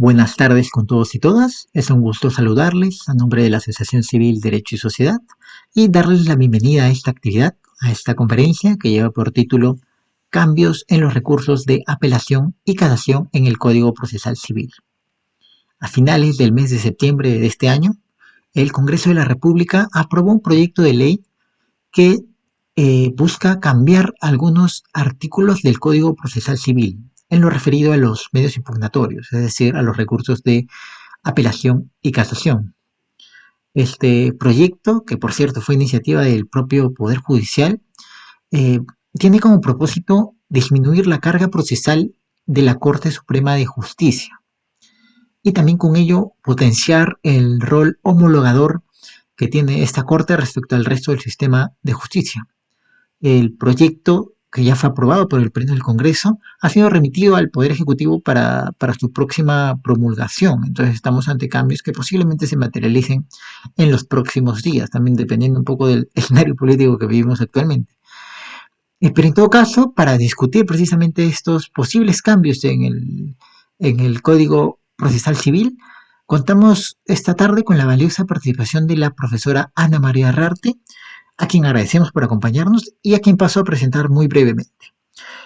Buenas tardes con todos y todas. Es un gusto saludarles a nombre de la Asociación Civil Derecho y Sociedad y darles la bienvenida a esta actividad, a esta conferencia que lleva por título Cambios en los recursos de apelación y casación en el Código Procesal Civil. A finales del mes de septiembre de este año, el Congreso de la República aprobó un proyecto de ley que busca cambiar algunos artículos del Código Procesal Civil en lo referido a los medios impugnatorios, es decir, a los recursos de apelación y casación. Este proyecto, que por cierto fue iniciativa del propio Poder Judicial, eh, tiene como propósito disminuir la carga procesal de la Corte Suprema de Justicia y también con ello potenciar el rol homologador que tiene esta Corte respecto al resto del sistema de justicia. El proyecto, que ya fue aprobado por el Pleno del Congreso, ha sido remitido al Poder Ejecutivo para su próxima promulgación. Entonces estamos ante cambios que posiblemente se materialicen en los próximos días, también dependiendo un poco del escenario político que vivimos actualmente. Pero en todo caso, para discutir precisamente estos posibles cambios en el Código Procesal Civil, contamos esta tarde con la valiosa participación de la profesora Ana María Rarte, a quien agradecemos por acompañarnos y a quien paso a presentar muy brevemente.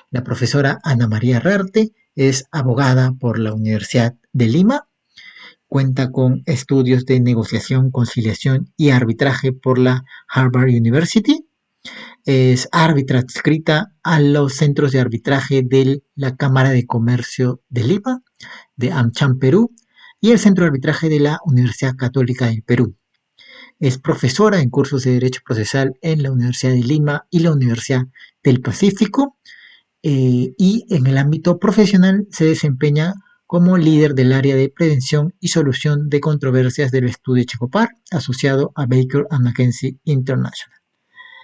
La profesora Ana María Rarte es abogada por la Universidad de Lima, cuenta con estudios de negociación, conciliación y arbitraje por la Harvard University, es árbitra adscrita a los centros de arbitraje de la Cámara de Comercio de Lima, de AmCham Perú, y el Centro de Arbitraje de la Universidad Católica del Perú. Es profesora en cursos de Derecho Procesal en la Universidad de Lima y la Universidad del Pacífico, y en el ámbito profesional se desempeña como líder del área de prevención y solución de controversias del estudio Checopar, asociado a Baker McKenzie International.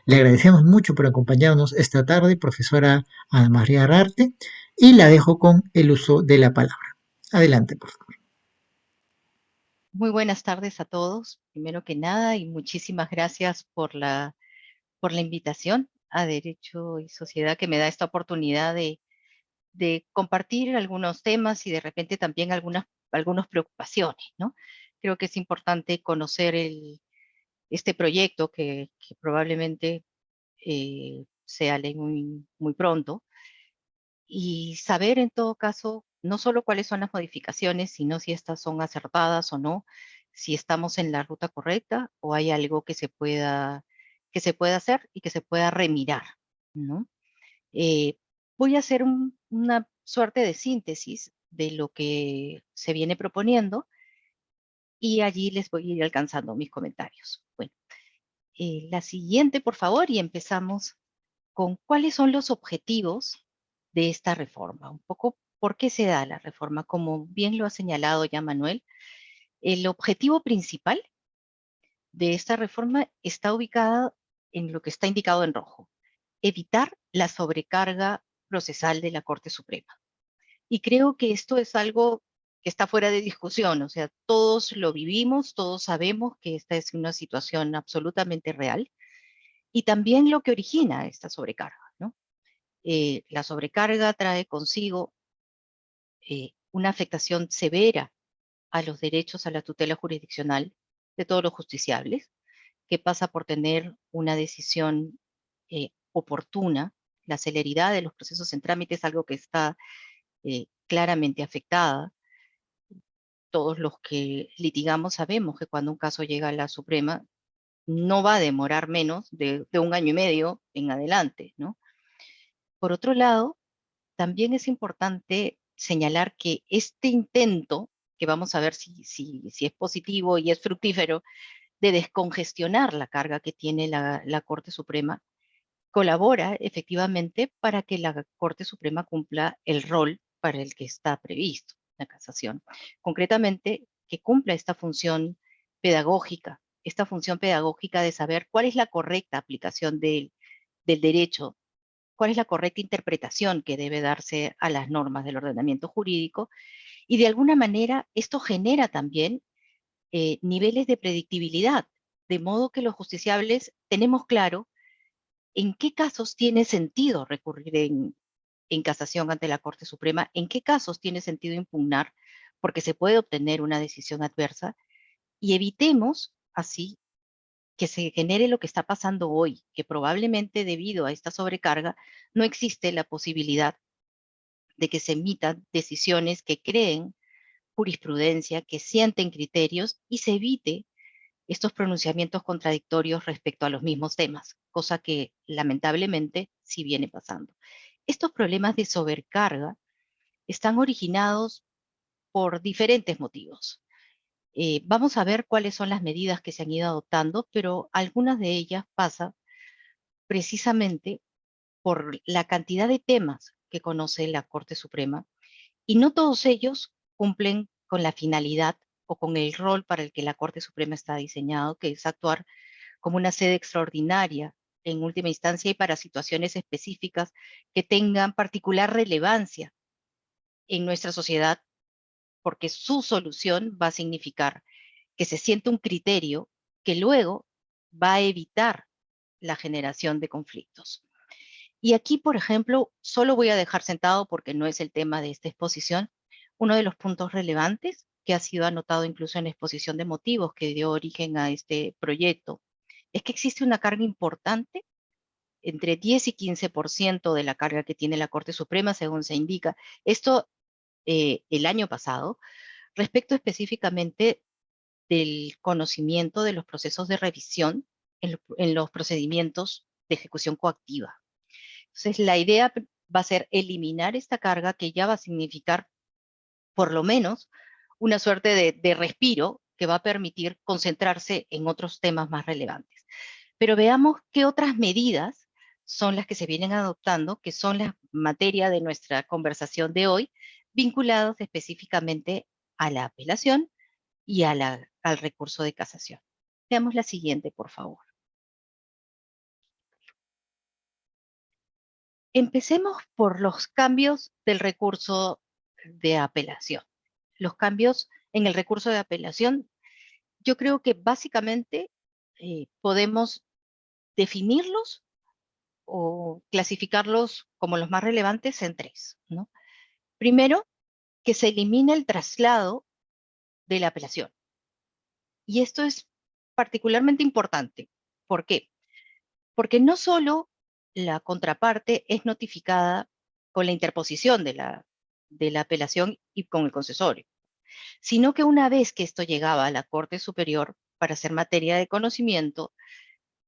Le agradecemos mucho por acompañarnos esta tarde, profesora Ana María Ararte, y la dejo con el uso de la palabra. Adelante, por favor. Muy buenas tardes a todos, primero que nada, y muchísimas gracias por la invitación a Derecho y Sociedad que me da esta oportunidad de compartir algunos temas y de repente también algunas preocupaciones, ¿no? Creo que es importante conocer este proyecto que probablemente sea ley muy pronto y saber en todo caso no solo cuáles son las modificaciones, sino si estas son acertadas o no, si estamos en la ruta correcta o hay algo que se pueda hacer y que se pueda remirar, ¿no? Eh, Voy a hacer una suerte de síntesis de lo que se viene proponiendo y allí les voy a ir alcanzando mis comentarios. Bueno, la siguiente, por favor, y empezamos con cuáles son los objetivos de esta reforma. Un poco por qué se da la reforma. Como bien lo ha señalado ya Manuel, el objetivo principal de esta reforma está ubicado en lo que está indicado en rojo: evitar la sobrecarga procesal de la Corte Suprema. Y creo que esto es algo que está fuera de discusión, o sea, todos lo vivimos, todos sabemos que esta es una situación absolutamente real y también lo que origina esta sobrecarga, ¿no? La sobrecarga trae consigo una afectación severa a los derechos a la tutela jurisdiccional de todos los justiciables, que pasa por tener una decisión oportuna. La celeridad de los procesos en trámite es algo que está claramente afectada. Todos los que litigamos sabemos que cuando un caso llega a la Suprema no va a demorar menos de un año y medio en adelante, ¿no? Por otro lado, también es importante señalar que este intento, que vamos a ver si es positivo y es fructífero, de descongestionar la carga que tiene la Corte Suprema, colabora efectivamente para que la Corte Suprema cumpla el rol para el que está previsto, la casación. Concretamente, que cumpla esta función pedagógica de saber cuál es la correcta aplicación del derecho, cuál es la correcta interpretación que debe darse a las normas del ordenamiento jurídico, y de alguna manera esto genera también niveles de predictibilidad, de modo que los justiciables tenemos claro en qué casos tiene sentido recurrir en casación ante la Corte Suprema, en qué casos tiene sentido impugnar, porque se puede obtener una decisión adversa, y evitemos así que se genere lo que está pasando hoy, que probablemente debido a esta sobrecarga no existe la posibilidad de que se emitan decisiones que creen jurisprudencia, que sienten criterios y se evite estos pronunciamientos contradictorios respecto a los mismos temas, cosa que lamentablemente sí viene pasando. Estos problemas de sobrecarga están originados por diferentes motivos. Vamos a ver cuáles son las medidas que se han ido adoptando, pero algunas de ellas pasan precisamente por la cantidad de temas que conoce la Corte Suprema y no todos ellos cumplen con la finalidad o con el rol para el que la Corte Suprema está diseñado, que es actuar como una sede extraordinaria en última instancia y para situaciones específicas que tengan particular relevancia en nuestra sociedad, porque su solución va a significar que se siente un criterio que luego va a evitar la generación de conflictos. Y aquí, por ejemplo, solo voy a dejar sentado, porque no es el tema de esta exposición, uno de los puntos relevantes que ha sido anotado incluso en la exposición de motivos que dio origen a este proyecto, es que existe una carga importante, entre 10 y 15% de la carga que tiene la Corte Suprema, según se indica. Esto el año pasado, respecto específicamente del conocimiento de los procesos de revisión en los procedimientos de ejecución coactiva. Entonces, la idea va a ser eliminar esta carga que ya va a significar, por lo menos, una suerte de respiro que va a permitir concentrarse en otros temas más relevantes. Pero veamos qué otras medidas son las que se vienen adoptando, que son la materia de nuestra conversación de hoy, vinculados específicamente a la apelación y al recurso de casación. Veamos la siguiente, por favor. Empecemos por los cambios del recurso de apelación. Los cambios en el recurso de apelación, yo creo que básicamente podemos definirlos o clasificarlos como los más relevantes en tres, ¿no? Primero, que se elimina el traslado de la apelación. Y esto es particularmente importante. ¿Por qué? Porque no solo la contraparte es notificada con la interposición de la apelación y con el concesorio, sino que una vez que esto llegaba a la Corte Superior para ser materia de conocimiento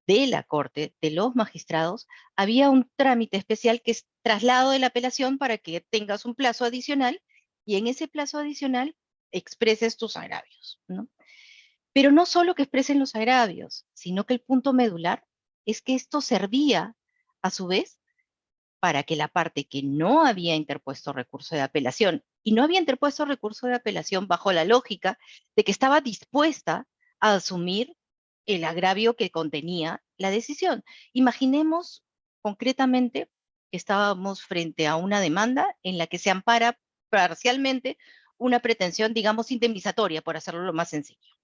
de la Corte, de los magistrados, había un trámite especial que es traslado de la apelación para que tengas un plazo adicional y en ese plazo adicional expreses tus agravios, ¿no? Pero no solo que expresen los agravios, sino que el punto medular es que esto servía, a su vez, para que la parte que no había interpuesto recurso de apelación, y no había interpuesto recurso de apelación bajo la lógica de que estaba dispuesta a asumir el agravio que contenía la decisión. Imaginemos concretamente que estábamos frente a una demanda en la que se ampara parcialmente una pretensión, digamos, indemnizatoria, por hacerlo lo más sencillo.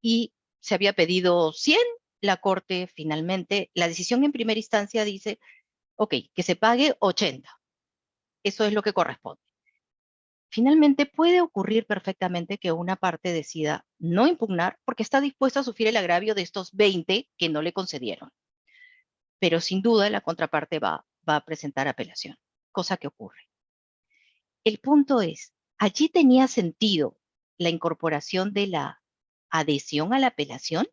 Y se había pedido 100, la Corte finalmente, la decisión en primera instancia dice, ok, que se pague 80. Eso es lo que corresponde. Finalmente puede ocurrir perfectamente que una parte decida no impugnar porque está dispuesta a sufrir el agravio de estos 20 que no le concedieron. Pero sin duda la contraparte va a presentar apelación, cosa que ocurre. El punto es, ¿allí tenía sentido la incorporación de la adhesión a la apelación?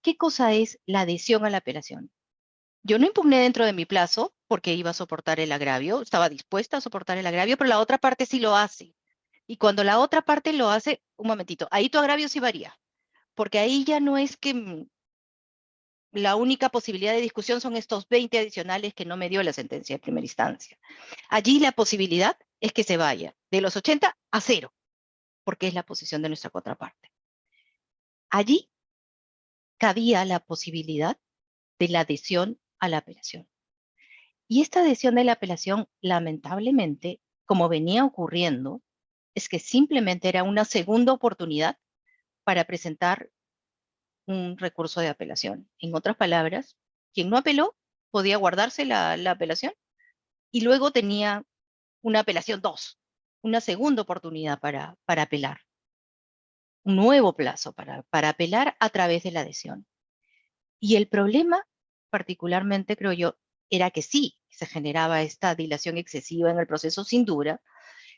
¿Qué cosa es la adhesión a la apelación? Yo no impugné dentro de mi plazo porque iba a soportar el agravio, estaba dispuesta a soportar el agravio, pero la otra parte sí lo hace. Y cuando la otra parte lo hace, un momentito, ahí tu agravio sí varía, porque ahí ya no es que la única posibilidad de discusión son estos 20 adicionales que no me dio la sentencia de primera instancia. Allí la posibilidad es que se vaya de los 80 a 0, porque es la posición de nuestra contraparte. Allí cabía la posibilidad de la adhesión a la apelación. Y esta adhesión de la apelación, lamentablemente, como venía ocurriendo, es que simplemente era una segunda oportunidad para presentar un recurso de apelación. En otras palabras, quien no apeló podía guardarse la apelación y luego tenía una apelación 2, una segunda oportunidad para apelar, un nuevo plazo para apelar a través de la adhesión. Y el problema, particularmente creo yo, era que sí, se generaba esta dilación excesiva en el proceso sin duda,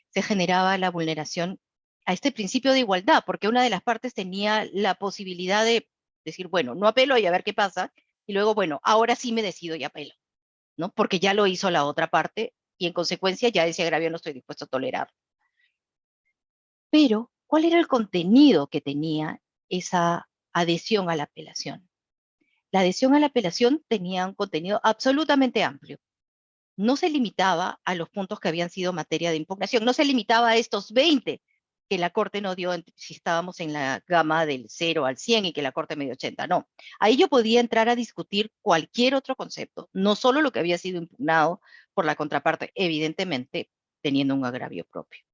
se generaba la vulneración a este principio de igualdad, porque una de las partes tenía la posibilidad de decir, bueno, no apelo y a ver qué pasa, y luego, bueno, ahora sí me decido y apelo, ¿no? Porque ya lo hizo la otra parte y en consecuencia ya ese agravio no estoy dispuesto a tolerar. Pero, ¿cuál era el contenido que tenía esa adhesión a la apelación? La adhesión a la apelación tenía un contenido absolutamente amplio. No se limitaba a los puntos que habían sido materia de impugnación, no se limitaba a estos 20 que la Corte nos dio si estábamos en la gama del 0 al 100 y que la Corte me dio 80, no. Ahí yo podía entrar a discutir cualquier otro concepto, no solo lo que había sido impugnado por la contraparte, evidentemente teniendo un agravio propio,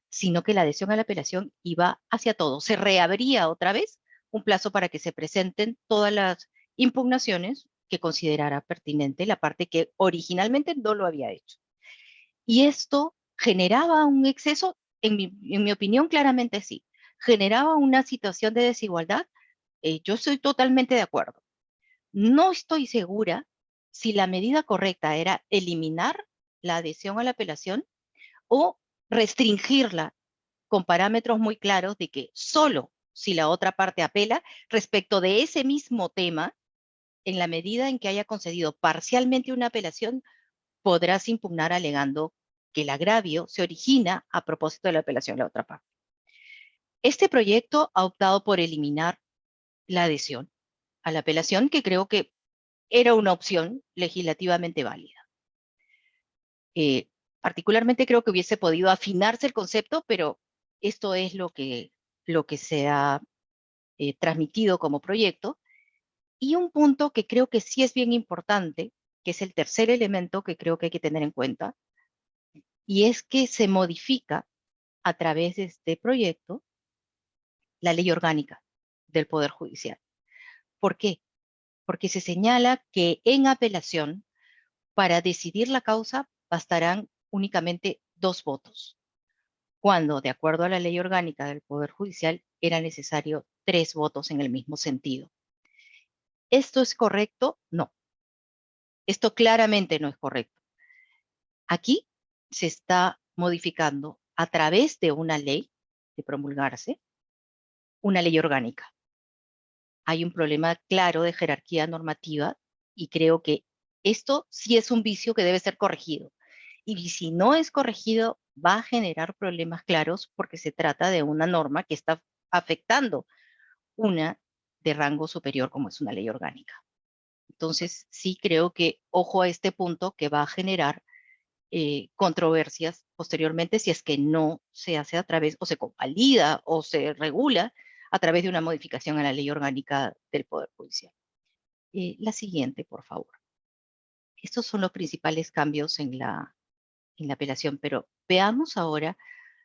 sino que la adhesión a la apelación iba hacia todo. Se reabría otra vez un plazo para que se presenten todas las impugnaciones que considerara pertinente la parte que originalmente no lo había hecho. Y esto generaba un exceso, en mi opinión, claramente sí, generaba una situación de desigualdad. Yo estoy totalmente de acuerdo. No estoy segura si la medida correcta era eliminar la adhesión a la apelación o restringirla con parámetros muy claros de que solo si la otra parte apela respecto de ese mismo tema, en la medida en que haya concedido parcialmente una apelación, podrás impugnar alegando que el agravio se origina a propósito de la apelación de la otra parte. Este proyecto ha optado por eliminar la adhesión a la apelación, que creo que era una opción legislativamente válida. Particularmente creo que hubiese podido afinarse el concepto, pero esto es lo que se ha transmitido como proyecto. Y un punto que creo que sí es bien importante, que es el tercer elemento que creo que hay que tener en cuenta, y es que se modifica a través de este proyecto la ley orgánica del Poder Judicial. ¿Por qué? Porque se señala que en apelación, para decidir la causa, bastarán únicamente 2 votos, cuando, de acuerdo a la ley orgánica del Poder Judicial, era necesario 3 votos en el mismo sentido. ¿Esto es correcto? No. Esto claramente no es correcto. Aquí se está modificando a través de una ley de promulgarse, una ley orgánica. Hay un problema claro de jerarquía normativa y creo que esto sí es un vicio que debe ser corregido. Y si no es corregido, va a generar problemas claros porque se trata de una norma que está afectando una de rango superior como es una ley orgánica. Entonces, sí creo que ojo a este punto que va a generar controversias posteriormente si es que no se hace a través o se convalida o se regula a través de una modificación a la ley orgánica del Poder Judicial. La siguiente, por favor. Estos son los principales cambios en la apelación, pero veamos ahora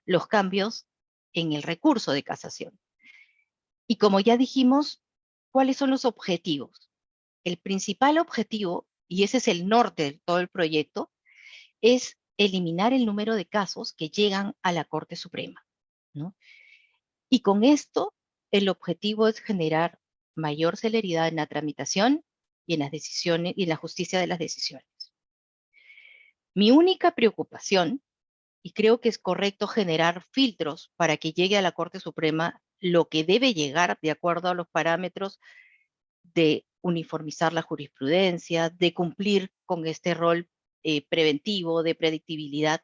los cambios en el recurso de casación. Y como ya dijimos, ¿cuáles son los objetivos? El principal objetivo, y ese es el norte de todo el proyecto, es eliminar el número de casos que llegan a la Corte Suprema, ¿no? Y con esto, el objetivo es generar mayor celeridad en la tramitación y en las decisiones y en la justicia de las decisiones. Mi única preocupación, y creo que es correcto generar filtros para que llegue a la Corte Suprema lo que debe llegar de acuerdo a los parámetros de uniformizar la jurisprudencia, de cumplir con este rol preventivo, de predictibilidad.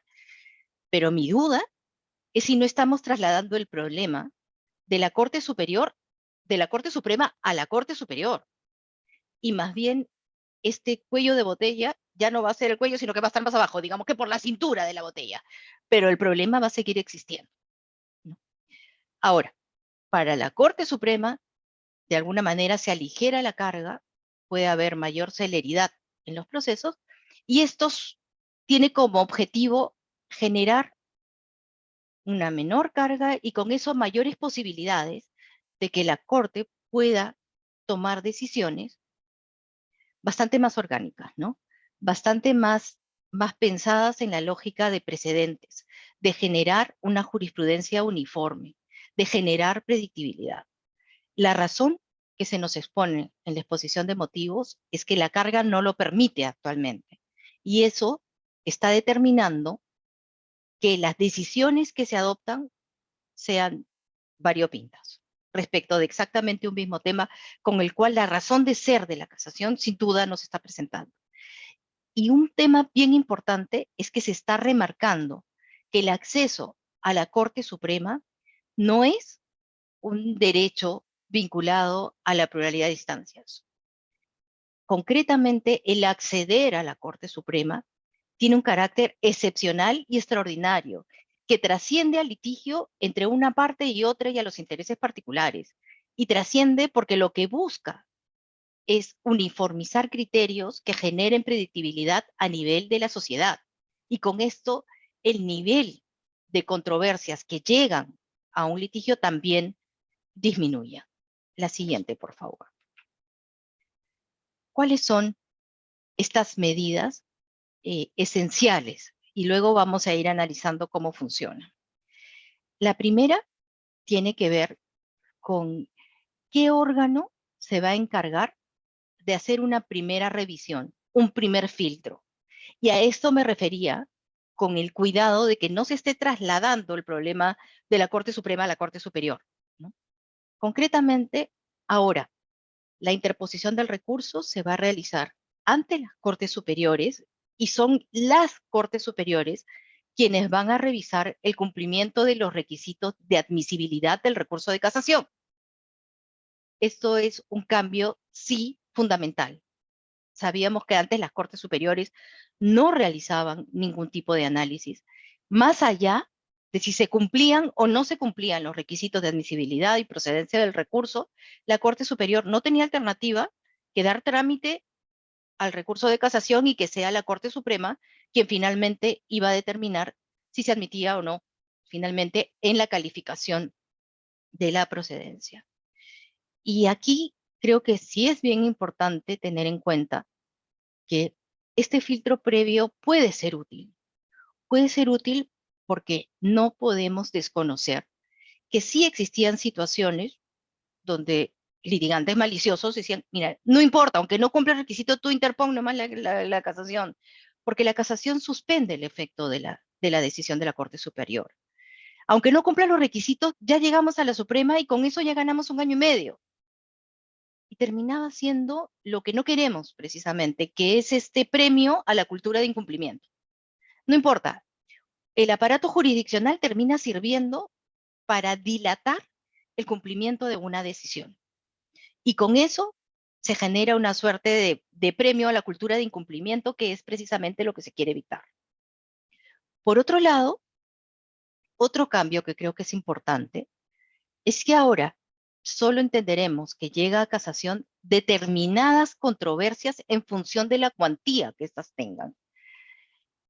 Pero mi duda es si no estamos trasladando el problema de la Corte Superior, de la Corte Suprema a la Corte Superior. Y más bien, este cuello de botella ya no va a ser el cuello, sino que va a estar más abajo, digamos que por la cintura de la botella. Pero el problema va a seguir existiendo, ¿no? Ahora, para la Corte Suprema, de alguna manera se aligera la carga, puede haber mayor celeridad en los procesos, y esto tiene como objetivo generar una menor carga y con eso mayores posibilidades de que la Corte pueda tomar decisiones bastante más orgánicas, ¿no? Bastante más pensadas en la lógica de precedentes, de generar una jurisprudencia uniforme, de generar predictibilidad. La razón que se nos expone en la exposición de motivos es que la carga no lo permite actualmente. Y eso está determinando que las decisiones que se adoptan sean variopintas respecto de exactamente un mismo tema con el cual la razón de ser de la casación sin duda nos está presentando. Y un tema bien importante es que se está remarcando que el acceso a la Corte Suprema no es un derecho vinculado a la pluralidad de instancias. Concretamente, el acceder a la Corte Suprema tiene un carácter excepcional y extraordinario que trasciende al litigio entre una parte y otra y a los intereses particulares. Y trasciende porque lo que busca es uniformizar criterios que generen predictibilidad a nivel de la sociedad. Y con esto, el nivel de controversias que llegan a un litigio también disminuya. La siguiente, por favor. ¿Cuáles son estas medidas esenciales? Y luego vamos a ir analizando cómo funciona. La primera tiene que ver con qué órgano se va a encargar de hacer una primera revisión, un primer filtro. Y a esto me refería con el cuidado de que no se esté trasladando el problema de la Corte Suprema a la Corte Superior, ¿no? Concretamente, ahora, la interposición del recurso se va a realizar ante las Cortes Superiores y son las Cortes Superiores quienes van a revisar el cumplimiento de los requisitos de admisibilidad del recurso de casación. Esto es un cambio, sí, fundamental. Sabíamos que antes las Cortes Superiores no realizaban ningún tipo de análisis, más allá de si se cumplían o no se cumplían los requisitos de admisibilidad y procedencia del recurso. La Corte Superior no tenía alternativa que dar trámite al recurso de casación y que sea la Corte Suprema quien finalmente iba a determinar si se admitía o no finalmente en la calificación de la procedencia. Y aquí creo que sí es bien importante tener en cuenta que este filtro previo puede ser útil. Puede ser útil porque no podemos desconocer que sí existían situaciones donde litigantes maliciosos decían, mira, no importa, aunque no cumpla el requisito, tú interpon nomás la casación, porque la casación suspende el efecto de la decisión de la Corte Superior. Aunque no cumpla los requisitos, ya llegamos a la Suprema y con eso ya ganamos 1 año y medio. Y terminaba siendo lo que no queremos precisamente, que es este premio a la cultura de incumplimiento. No importa, el aparato jurisdiccional termina sirviendo para dilatar el cumplimiento de una decisión. Y con eso se genera una suerte de premio a la cultura de incumplimiento, que es precisamente lo que se quiere evitar. Por otro lado, otro cambio que creo que es importante es que ahora solo entenderemos que llega a casación determinadas controversias en función de la cuantía que éstas tengan.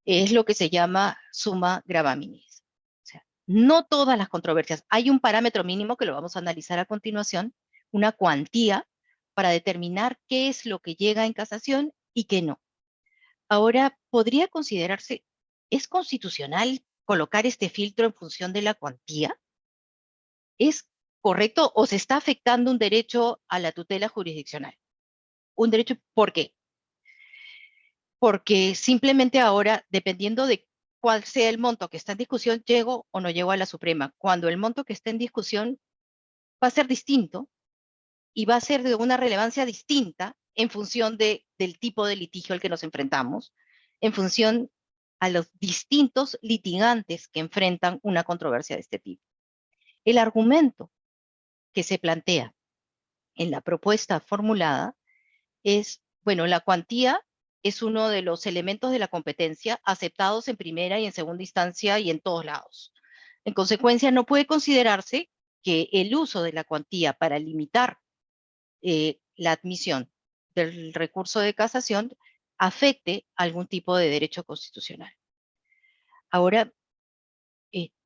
Es lo que se llama summa gravaminis. O sea, no todas las controversias. Hay un parámetro mínimo que lo vamos a analizar a continuación, una cuantía para determinar qué es lo que llega en casación y qué no. Ahora, podría considerarse, ¿es constitucional colocar este filtro en función de la cuantía? ¿Es correcto o se está afectando un derecho a la tutela jurisdiccional? Un derecho, ¿por qué? Porque simplemente ahora, dependiendo de cuál sea el monto que está en discusión, llego o no llego a la Suprema. Cuando el monto que está en discusión va a ser distinto y va a ser de una relevancia distinta en función del tipo de litigio al que nos enfrentamos, en función a los distintos litigantes que enfrentan una controversia de este tipo. El argumento que se plantea en la propuesta formulada es, bueno, la cuantía es uno de los elementos de la competencia aceptados en primera y en segunda instancia y en todos lados. En consecuencia, no puede considerarse que el uso de la cuantía para limitar la admisión del recurso de casación afecte algún tipo de derecho constitucional. Ahora,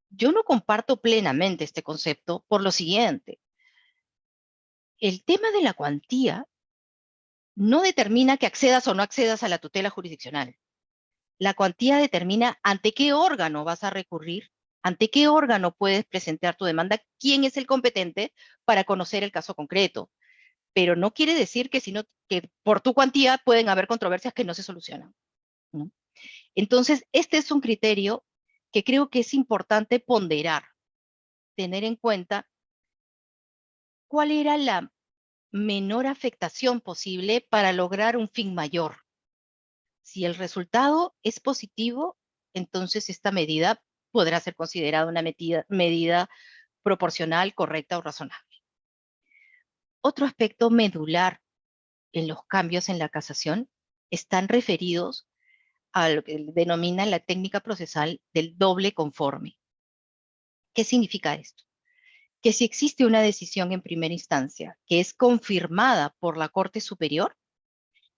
yo no comparto plenamente este concepto por lo siguiente. El tema de la cuantía no determina que accedas o no accedas a la tutela jurisdiccional. La cuantía determina ante qué órgano vas a recurrir, ante qué órgano puedes presentar tu demanda, quién es el competente para conocer el caso concreto. Pero no quiere decir que, que por tu cuantía pueden haber controversias que no se solucionan, ¿no? Entonces, este es un criterio que creo que es importante ponderar, tener en cuenta cuál era la menor afectación posible para lograr un fin mayor. Si el resultado es positivo, entonces esta medida podrá ser considerada una medida proporcional, correcta o razonable. Otro aspecto medular en los cambios en la casación están referidos a lo que denomina la técnica procesal del doble conforme. ¿Qué significa esto? Que si existe una decisión en primera instancia que es confirmada por la Corte Superior,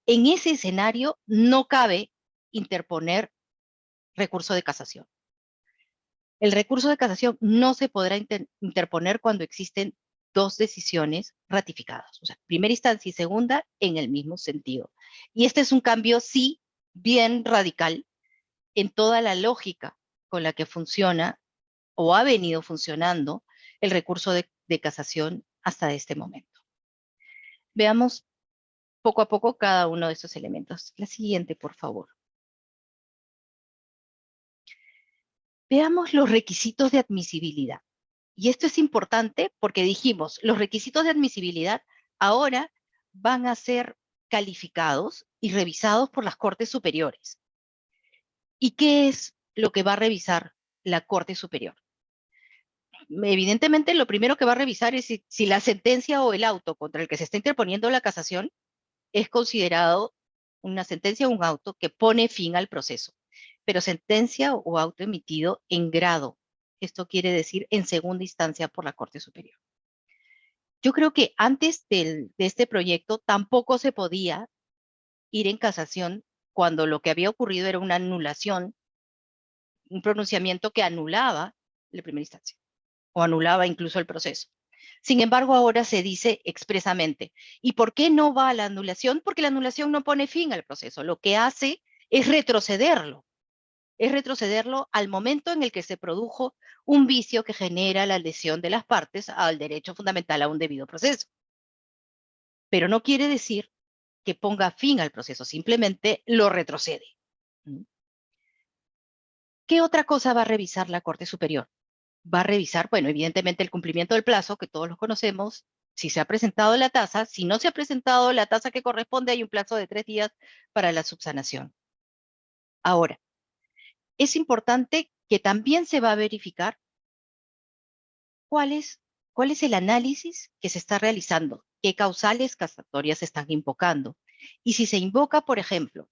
en ese escenario no cabe interponer recurso de casación. El recurso de casación no se podrá interponer cuando existen dos decisiones ratificadas, o sea, primera instancia y segunda en el mismo sentido. Y este es un cambio, sí, bien radical en toda la lógica con la que funciona o ha venido funcionando el recurso de casación hasta este momento. Veamos poco a poco cada uno de estos elementos. La siguiente, por favor. Veamos los requisitos de admisibilidad. Y esto es importante porque dijimos, los requisitos de admisibilidad ahora van a ser calificados y revisados por las Cortes Superiores. ¿Y qué es lo que va a revisar la Corte Superior? Evidentemente, lo primero que va a revisar es si la sentencia o el auto contra el que se está interponiendo la casación es considerado una sentencia o un auto que pone fin al proceso, pero sentencia o auto emitido en grado. Esto quiere decir en segunda instancia por la Corte Superior. Yo creo que antes de este proyecto tampoco se podía ir en casación cuando lo que había ocurrido era una anulación, un pronunciamiento que anulaba la primera instancia o anulaba incluso el proceso. Sin embargo, ahora se dice expresamente. ¿Y por qué no va a la anulación? Porque la anulación no pone fin al proceso. Lo que hace es retrocederlo. Es retrocederlo al momento en el que se produjo un vicio que genera la lesión de las partes al derecho fundamental a un debido proceso. Pero no quiere decir que ponga fin al proceso, simplemente lo retrocede. ¿Qué otra cosa va a revisar la Corte Superior? Va a revisar, bueno, evidentemente el cumplimiento del plazo, que todos lo conocemos, si se ha presentado la tasa, si no se ha presentado la tasa que corresponde, hay un plazo de 3 días para la subsanación. Ahora, es importante que también se va a verificar cuál es el análisis que se está realizando, qué causales casatorias se están invocando. Y si se invoca, por ejemplo,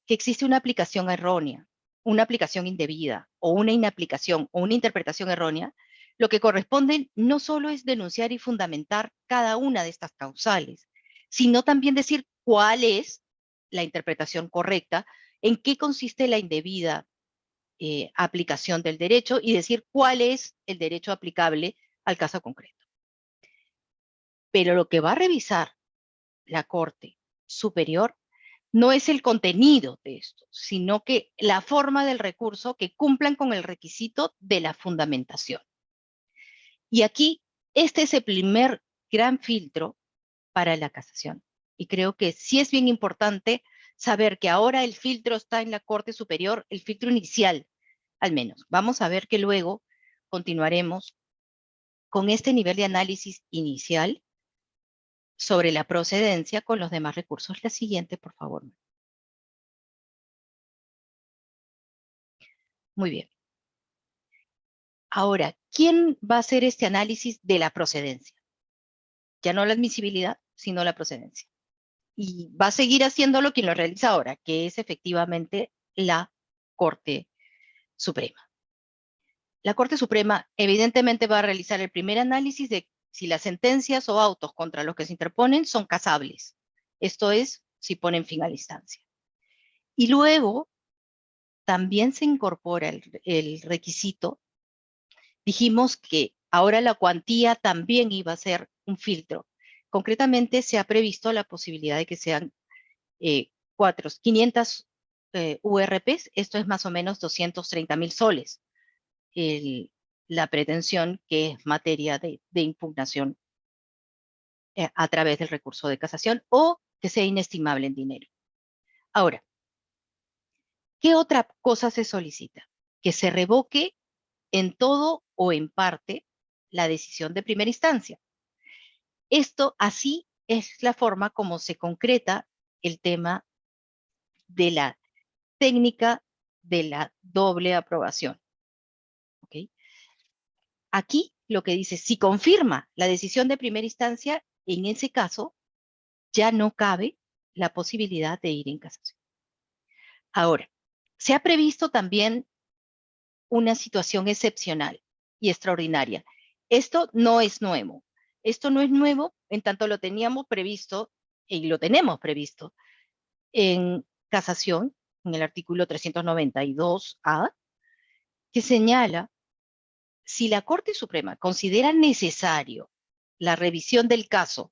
que existe una aplicación errónea, una aplicación indebida, o una inaplicación, o una interpretación errónea, lo que corresponde no solo es denunciar y fundamentar cada una de estas causales, sino también decir cuál es la interpretación correcta, en qué consiste la indebida aplicación del derecho y decir cuál es el derecho aplicable al caso concreto. Pero lo que va a revisar la Corte Superior no es el contenido de esto, sino que la forma del recurso que cumplan con el requisito de la fundamentación. Y aquí, este es el primer gran filtro para la casación. Y creo que sí es bien importante saber que ahora el filtro está en la Corte Superior, el filtro inicial, al menos. Vamos a ver que luego continuaremos con este nivel de análisis inicial sobre la procedencia con los demás recursos. La siguiente, por favor. Muy bien. Ahora, ¿quién va a hacer este análisis de la procedencia? Ya no la admisibilidad, sino la procedencia. Y va a seguir haciéndolo quien lo realiza ahora, que es efectivamente la Corte Suprema. La Corte Suprema evidentemente va a realizar el primer análisis de si las sentencias o autos contra los que se interponen son casables. Esto es, si ponen fin a la instancia. Y luego también se incorpora el requisito. Dijimos que ahora la cuantía también iba a ser un filtro. Concretamente se ha previsto la posibilidad de que sean 500 URPs, esto es más o menos 230.000 soles, la pretensión que es materia de impugnación a través del recurso de casación o que sea inestimable en dinero. Ahora, ¿qué otra cosa se solicita? Que se revoque en todo o en parte la decisión de primera instancia. Esto así es la forma como se concreta el tema de la técnica de la doble aprobación. ¿Okay? Aquí lo que dice, si confirma la decisión de primera instancia, en ese caso ya no cabe la posibilidad de ir en casación. Ahora, se ha previsto también una situación excepcional y extraordinaria. Esto no es nuevo. Esto no es nuevo en tanto lo teníamos previsto y lo tenemos previsto en casación, en el artículo 392A, que señala si la Corte Suprema considera necesario la revisión del caso,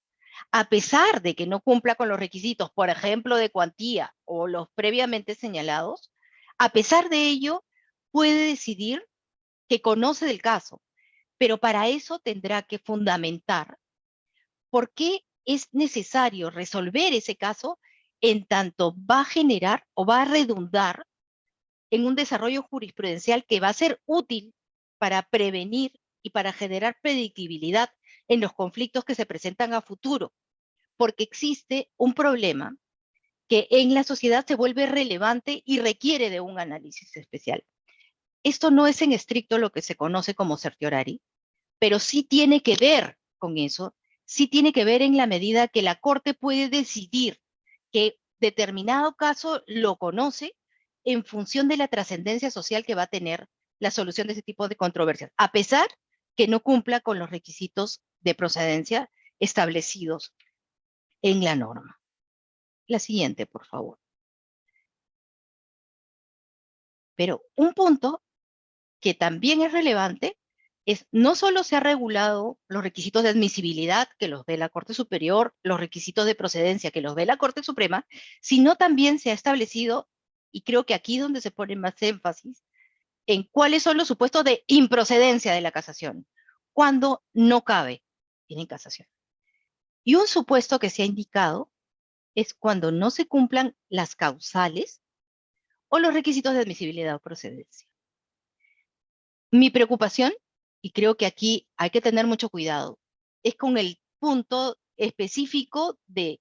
a pesar de que no cumpla con los requisitos, por ejemplo, de cuantía o los previamente señalados, a pesar de ello, puede decidir que conoce del caso, pero para eso tendrá que fundamentar por qué es necesario resolver ese caso en tanto va a generar o va a redundar en un desarrollo jurisprudencial que va a ser útil para prevenir y para generar predictibilidad en los conflictos que se presentan a futuro, porque existe un problema que en la sociedad se vuelve relevante y requiere de un análisis especial. Esto no es en estricto lo que se conoce como certiorari, pero sí tiene que ver con eso, sí tiene que ver en la medida que la Corte puede decidir que determinado caso lo conoce en función de la trascendencia social que va a tener la solución de ese tipo de controversias, a pesar que no cumpla con los requisitos de procedencia establecidos en la norma. La siguiente, por favor. Pero un punto que también es relevante es no solo se ha regulado los requisitos de admisibilidad que los ve la Corte Superior, los requisitos de procedencia que los ve la Corte Suprema, sino también se ha establecido, y creo que aquí es donde se pone más énfasis, en cuáles son los supuestos de improcedencia de la casación, cuando no cabe en casación. Y un supuesto que se ha indicado es cuando no se cumplan las causales o los requisitos de admisibilidad o procedencia. Mi preocupación, y creo que aquí hay que tener mucho cuidado, es con el punto específico de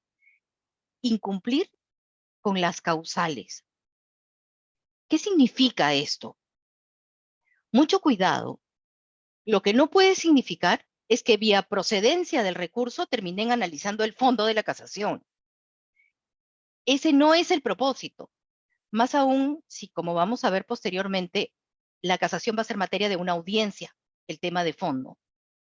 incumplir con las causales. ¿Qué significa esto? Mucho cuidado. Lo que no puede significar es que vía procedencia del recurso terminen analizando el fondo de la casación. Ese no es el propósito. Más aún si, como vamos a ver posteriormente, la casación va a ser materia de una audiencia, el tema de fondo.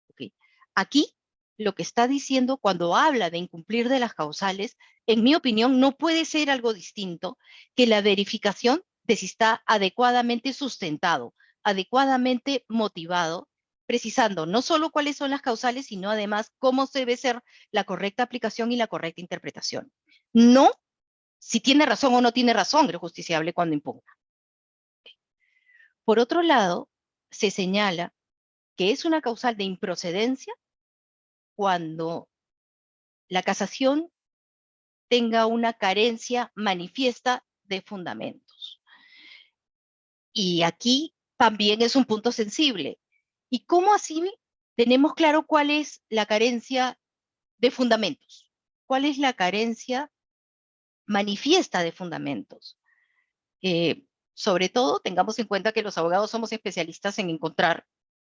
¿Okay? Aquí, lo que está diciendo cuando habla de incumplir de las causales, en mi opinión, no puede ser algo distinto que la verificación de si está adecuadamente sustentado, adecuadamente motivado, precisando no solo cuáles son las causales, sino además cómo debe ser la correcta aplicación y la correcta interpretación. No si tiene razón o no tiene razón el justiciable cuando impugna. Por otro lado, se señala que es una causal de improcedencia cuando la casación tenga una carencia manifiesta de fundamentos. Y aquí también es un punto sensible. ¿Y cómo así tenemos claro cuál es la carencia de fundamentos? ¿Cuál es la carencia manifiesta de fundamentos? Sobre todo, tengamos en cuenta que los abogados somos especialistas en encontrar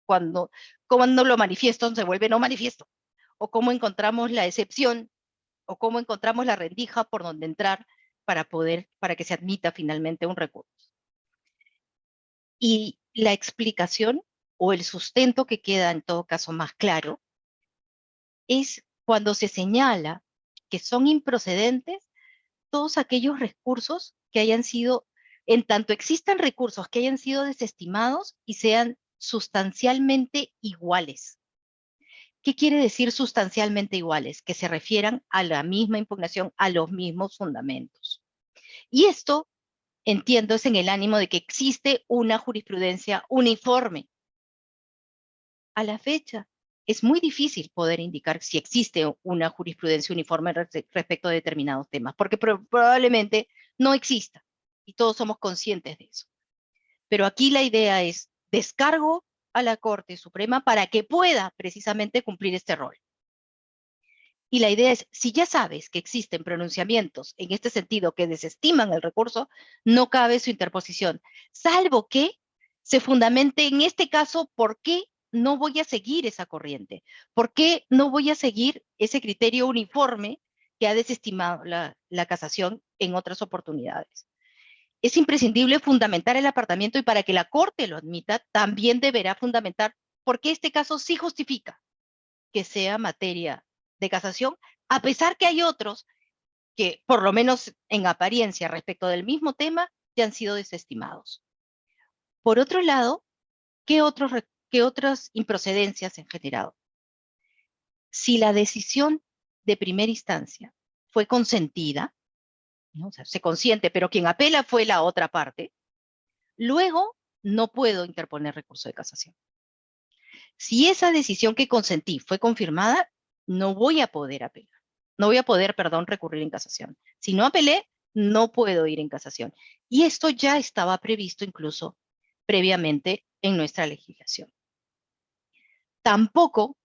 cuando lo manifiesto se vuelve no manifiesto, o cómo encontramos la excepción, o cómo encontramos la rendija por donde entrar para que se admita finalmente un recurso. Y la explicación o el sustento que queda en todo caso más claro es cuando se señala que son improcedentes todos aquellos recursos que hayan sido, en tanto existan recursos que hayan sido desestimados y sean sustancialmente iguales. ¿Qué quiere decir sustancialmente iguales? Que se refieran a la misma impugnación, a los mismos fundamentos. Y esto entiendo es en el ánimo de que existe una jurisprudencia uniforme. A la fecha, es muy difícil poder indicar si existe una jurisprudencia uniforme respecto a determinados temas, porque probablemente no exista, y todos somos conscientes de eso. Pero aquí la idea es descargo a la Corte Suprema para que pueda precisamente cumplir este rol. Y la idea es, si ya sabes que existen pronunciamientos en este sentido que desestiman el recurso, no cabe su interposición, salvo que se fundamente en este caso por qué no voy a seguir esa corriente, por qué no voy a seguir ese criterio uniforme que ha desestimado la casación en otras oportunidades. Es imprescindible fundamentar el apartamiento y para que la Corte lo admita, también deberá fundamentar por qué este caso sí justifica que sea materia de casación, a pesar que hay otros que, por lo menos en apariencia, respecto del mismo tema, ya han sido desestimados. Por otro lado, ¿qué otras improcedencias se han generado? Si la decisión de primera instancia fue consentida, ¿no? O sea, se consiente, pero quien apela fue la otra parte, luego no puedo interponer recurso de casación. Si esa decisión que consentí fue confirmada, no voy a poder apelar. No voy a poder, perdón, recurrir en casación. Si no apelé, no puedo ir en casación. Y esto ya estaba previsto incluso previamente en nuestra legislación. Tampoco,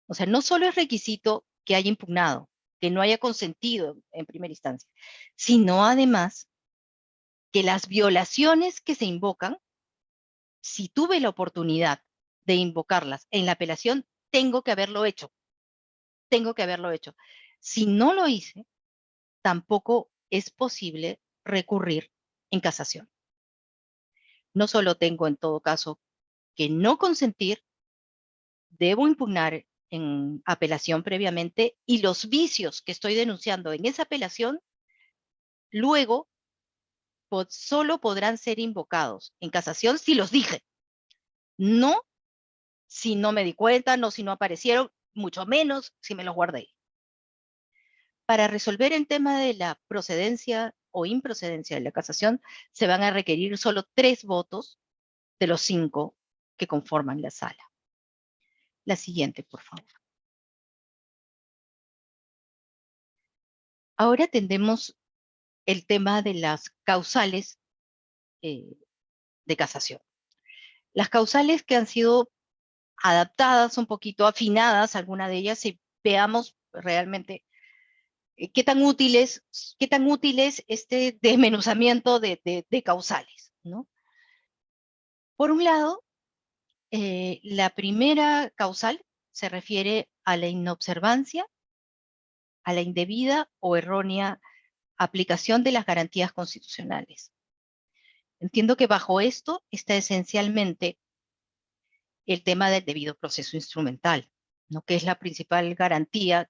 o sea, no solo es requisito que haya impugnado, que no haya consentido en primera instancia, sino además que las violaciones que se invocan, si tuve la oportunidad de invocarlas en la apelación, tengo que haberlo hecho. Tengo que haberlo hecho. Si no lo hice, tampoco es posible recurrir en casación. No solo tengo en todo caso que no consentir, debo impugnar en apelación previamente y los vicios que estoy denunciando en esa apelación, luego solo podrán ser invocados en casación si los dije. No si no me di cuenta, no si no aparecieron, mucho menos si me los guardé. Para resolver el tema de la procedencia o improcedencia de la casación, se van a requerir solo 3 votos de los 5 que conforman la sala. La siguiente, por favor. Ahora tendremos el tema de las causales de casación. Las causales que han sido adaptadas, un poquito afinadas, algunas de ellas, y veamos realmente qué tan útil es este desmenuzamiento de causales, ¿no? Por un lado, la primera causal se refiere a la inobservancia, a la indebida o errónea aplicación de las garantías constitucionales. Entiendo que bajo esto está esencialmente el tema del debido proceso instrumental, ¿no? Que es la principal garantía,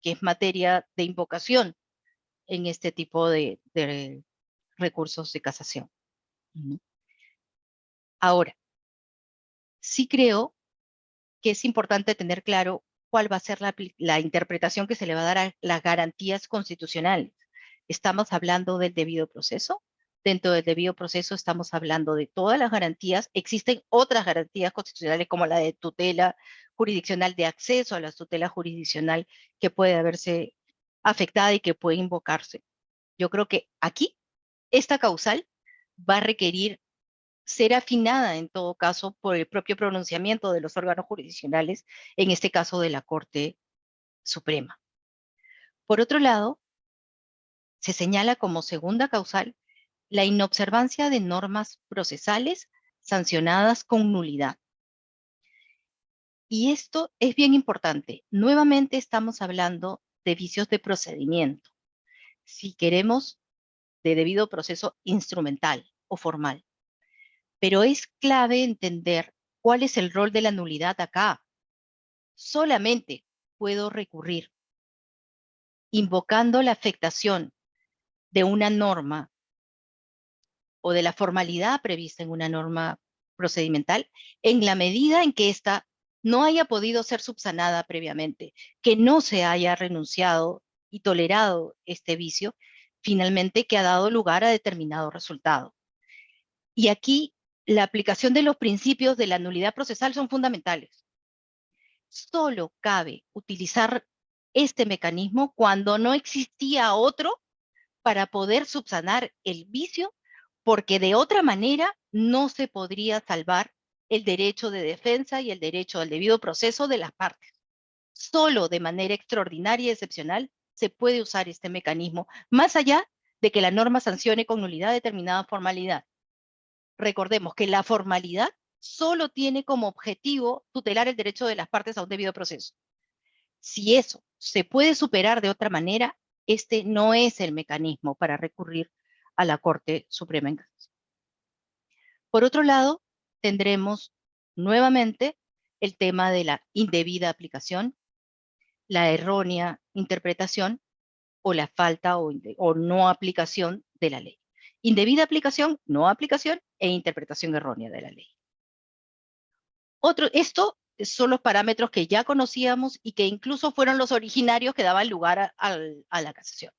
que es materia de invocación en este tipo de recursos de casación, ¿no? Ahora, sí creo que es importante tener claro cuál va a ser la interpretación que se le va a dar a las garantías constitucionales. Estamos hablando del debido proceso. Dentro del debido proceso estamos hablando de todas las garantías. Existen otras garantías constitucionales como la de tutela jurisdiccional, de acceso a la tutela jurisdiccional, que puede haberse afectada y que puede invocarse. Yo creo que aquí esta causal va a requerir ser afinada en todo caso por el propio pronunciamiento de los órganos jurisdiccionales, en este caso de la Corte Suprema. Por otro lado, se señala como segunda causal la inobservancia de normas procesales sancionadas con nulidad. Y esto es bien importante. Nuevamente estamos hablando de vicios de procedimiento. Si queremos de debido proceso instrumental o formal. Pero es clave entender cuál es el rol de la nulidad acá. Solamente puedo recurrir invocando la afectación de una norma o de la formalidad prevista en una norma procedimental en la medida en que ésta no haya podido ser subsanada previamente, que no se haya renunciado y tolerado este vicio, finalmente que ha dado lugar a determinado resultado. Y aquí la aplicación de los principios de la nulidad procesal son fundamentales. Solo cabe utilizar este mecanismo cuando no existía otro para poder subsanar el vicio, porque de otra manera no se podría salvar el derecho de defensa y el derecho al debido proceso de las partes. Solo de manera extraordinaria y excepcional se puede usar este mecanismo, más allá de que la norma sancione con nulidad determinada formalidad. Recordemos que la formalidad solo tiene como objetivo tutelar el derecho de las partes a un debido proceso. Si eso se puede superar de otra manera, este no es el mecanismo para recurrir a la Corte Suprema en Casación. Por otro lado, tendremos nuevamente el tema de la indebida aplicación, la errónea interpretación o la falta o no aplicación de la ley. Indebida aplicación, no aplicación e interpretación errónea de la ley. Esto son los parámetros que ya conocíamos y que incluso fueron los originarios que daban lugar a la casación.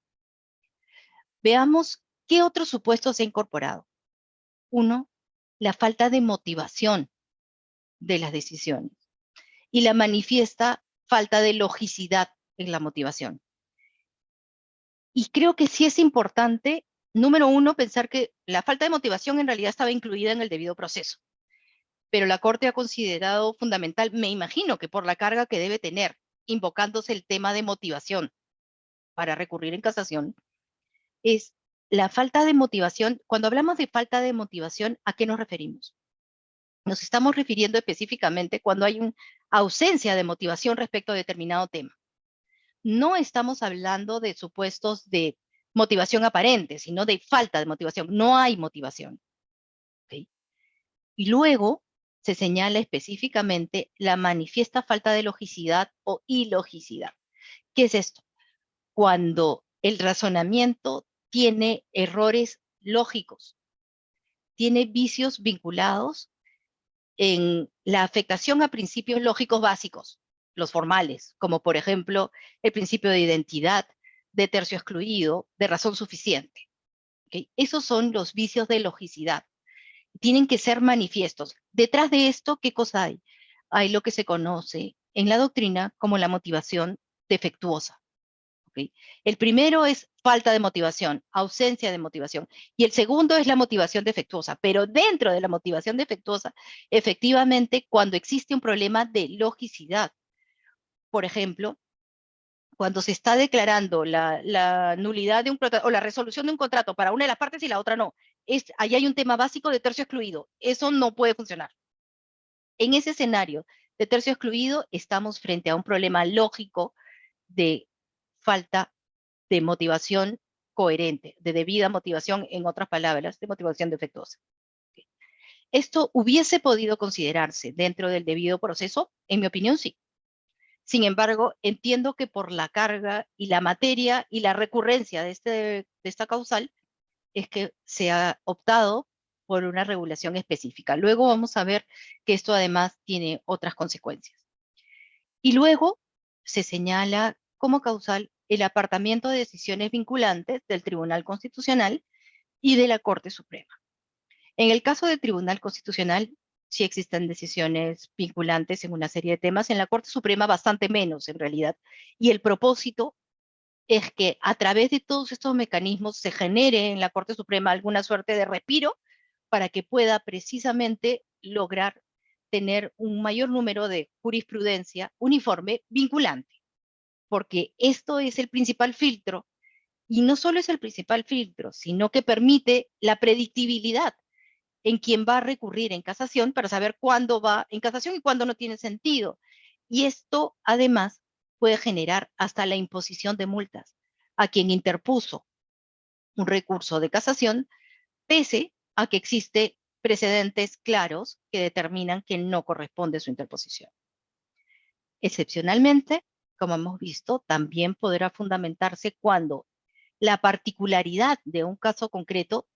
Veamos qué otros supuestos se ha incorporado. Uno, la falta de motivación de las decisiones y la manifiesta falta de logicidad en la motivación. Y creo que sí es importante, número uno, pensar que la falta de motivación en realidad estaba incluida en el debido proceso. Pero la Corte ha considerado fundamental, me imagino que por la carga que debe tener, invocándose el tema de motivación para recurrir en casación, es la falta de motivación. Cuando hablamos de falta de motivación, ¿a qué nos referimos? Nos estamos refiriendo específicamente cuando hay una ausencia de motivación respecto a determinado tema. No estamos hablando de supuestos de motivación aparente, sino de falta de motivación. No hay motivación. ¿Okay? Y luego se señala específicamente la manifiesta falta de logicidad o ilogicidad. ¿Qué es esto? Cuando el razonamiento tiene errores lógicos, tiene vicios vinculados en la afectación a principios lógicos básicos, los formales, como por ejemplo el principio de identidad, de tercio excluido, de razón suficiente. ¿Okay? Esos son los vicios de logicidad. Tienen que ser manifiestos. Detrás de esto, ¿qué cosa hay? Hay lo que se conoce en la doctrina como la motivación defectuosa. ¿Okay? El primero es falta de motivación, ausencia de motivación. Y el segundo es la motivación defectuosa. Pero dentro de la motivación defectuosa, efectivamente, cuando existe un problema de logicidad, por ejemplo, cuando se está declarando la nulidad de un contrato o la resolución de un contrato para una de las partes y la otra no, ahí hay un tema básico de tercio excluido. Eso no puede funcionar. En ese escenario de tercio excluido, estamos frente a un problema lógico de falta de motivación coherente, de debida motivación, en otras palabras, de motivación defectuosa. ¿Esto hubiese podido considerarse dentro del debido proceso? En mi opinión, sí. Sin embargo, entiendo que por la carga y la materia y la recurrencia de esta causal, es que se ha optado por una regulación específica. Luego vamos a ver que esto además tiene otras consecuencias. Y luego se señala como causal el apartamiento de decisiones vinculantes del Tribunal Constitucional y de la Corte Suprema. En el caso del Tribunal Constitucional, sí existen decisiones vinculantes en una serie de temas, en la Corte Suprema bastante menos en realidad, y el propósito es que a través de todos estos mecanismos se genere en la Corte Suprema alguna suerte de respiro para que pueda precisamente lograr tener un mayor número de jurisprudencia uniforme vinculante, porque esto es el principal filtro, y no solo es el principal filtro, sino que permite la predictibilidad en quién va a recurrir en casación para saber cuándo va en casación y cuándo no tiene sentido. Y esto además puede generar hasta la imposición de multas a quien interpuso un recurso de casación, pese a que existe precedentes claros que determinan que no corresponde su interposición. Excepcionalmente, como hemos visto, también podrá fundamentarse cuando la particularidad de un caso concreto,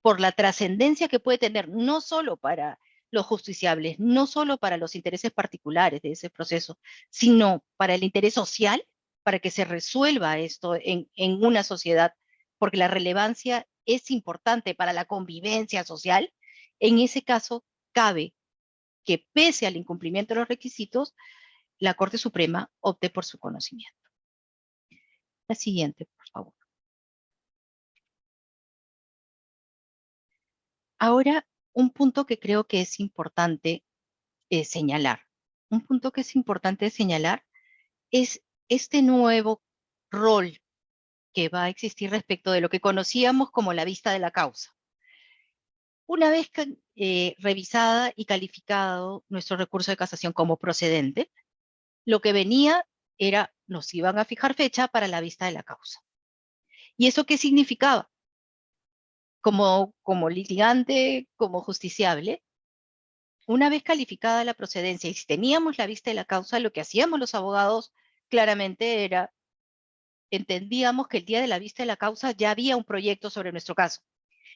por la trascendencia que puede tener no solo para los justiciables, no solo para los intereses particulares de ese proceso, sino para el interés social, para que se resuelva esto en una sociedad porque la relevancia es importante para la convivencia social, en ese caso cabe que pese al incumplimiento de los requisitos, la Corte Suprema opte por su conocimiento. La siguiente, por favor. Ahora, un punto que creo que es importante señalar. Un punto que es importante señalar es este nuevo rol que va a existir respecto de lo que conocíamos como la vista de la causa. Una vez revisada y calificado nuestro recurso de casación como procedente, lo que venía era, nos iban a fijar fecha para la vista de la causa. ¿Y eso qué significaba? Como litigante, como justiciable, una vez calificada la procedencia y si teníamos la vista de la causa, lo que hacíamos los abogados claramente era, entendíamos que el día de la vista de la causa ya había un proyecto sobre nuestro caso.